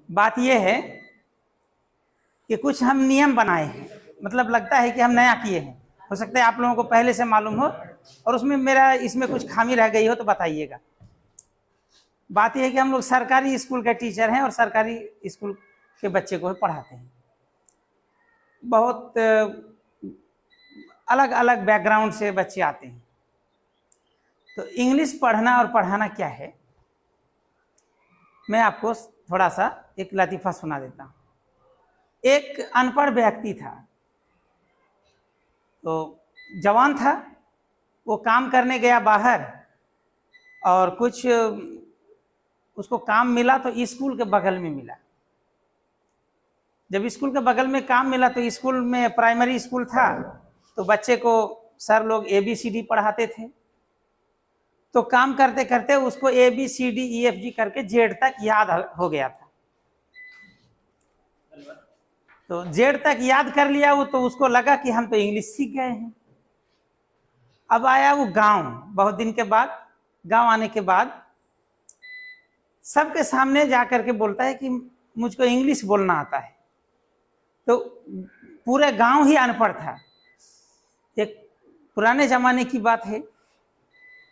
बात यह है कि कुछ हम नियम बनाए हैं, मतलब लगता है कि हम नया किए हैं, हो सकता है आप लोगों को पहले से मालूम हो और इसमें कुछ खामी रह गई हो तो बताइएगा। बात यह है कि हम लोग सरकारी स्कूल के टीचर हैं और सरकारी स्कूल के बच्चे को पढ़ाते हैं। बहुत अलग अलग बैकग्राउंड से बच्चे आते हैं। तो इंग्लिश पढ़ना और पढ़ाना क्या है, मैं आपको थोड़ा सा एक लतीफ़ा सुना देता हूँ। एक अनपढ़ व्यक्ति था, तो जवान था, वो काम करने गया बाहर और कुछ उसको काम मिला तो स्कूल के बगल में मिला। जब स्कूल के बगल में काम मिला तो स्कूल में प्राइमरी स्कूल था, तो बच्चे को सर लोग ABCD पढ़ाते थे। तो काम करते करते उसको ABCDEFG करके Z तक याद हो गया था। तो Z तक याद कर लिया वो, तो उसको लगा कि हम तो इंग्लिश सीख गए हैं। अब आया वो गांव, बहुत दिन के बाद गांव आने के बाद सबके सामने जाकर के बोलता है कि मुझको इंग्लिश बोलना आता है। तो पूरे गांव ही अनपढ़ था। एक पुराने जमाने की बात है,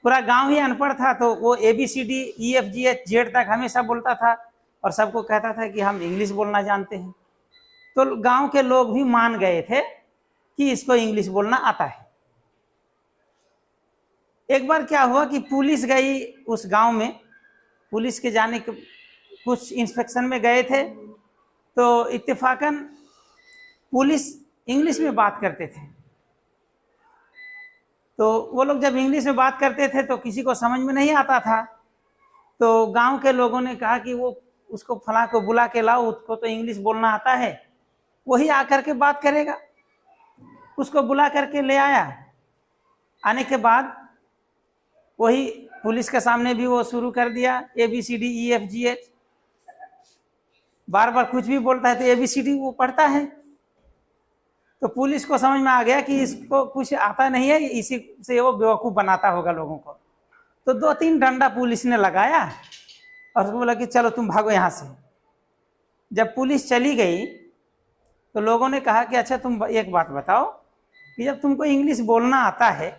पूरा गांव ही अनपढ़ था। तो वो ABCDEFGH तक हमेशा बोलता था और सबको कहता था कि हम इंग्लिश बोलना जानते हैं। तो गांव के लोग भी मान गए थे कि इसको इंग्लिश बोलना आता है। एक बार क्या हुआ कि पुलिस गई उस गांव में, पुलिस के जाने के कुछ इंस्पेक्शन में गए थे, तो इत्तेफाकन पुलिस इंग्लिश में बात करते थे। तो वो लोग जब इंग्लिश में बात करते थे तो किसी को समझ में नहीं आता था। तो गांव के लोगों ने कहा कि वो उसको फलां को बुला के लाओ, उसको तो इंग्लिश बोलना आता है, वही आकर के बात करेगा। उसको बुला करके ले आया। आने के बाद वही पुलिस के सामने भी वो शुरू कर दिया ABCDEFGH। बार बार कुछ भी बोलता है तो ABCD वो पढ़ता है। तो पुलिस को समझ में आ गया कि इसको कुछ आता नहीं है, इसी से वो बेवकूफ़ बनाता होगा लोगों को। तो 2-3 डंडा पुलिस ने लगाया और उसको बोला कि चलो तुम भागो यहाँ से। जब पुलिस चली गई तो लोगों ने कहा कि अच्छा तुम एक बात बताओ कि जब तुमको इंग्लिश बोलना आता है,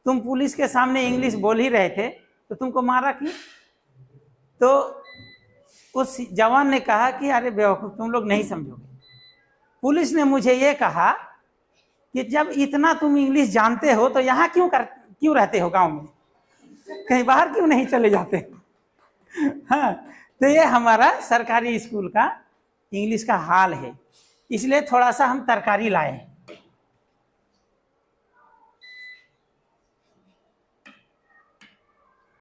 तुम पुलिस के सामने इंग्लिश बोल ही रहे थे, तो तुमको मारा क्यों? तो उस जवान ने कहा कि अरे बेवकूफ़, तुम लोग नहीं समझोगे। पुलिस ने मुझे ये कहा कि जब इतना तुम इंग्लिश जानते हो तो यहाँ क्यों रहते हो गांव में, कहीं बाहर क्यों नहीं चले जाते? हाँ, तो ये हमारा सरकारी स्कूल का इंग्लिश का हाल है। इसलिए थोड़ा सा हम तरकारी लाए।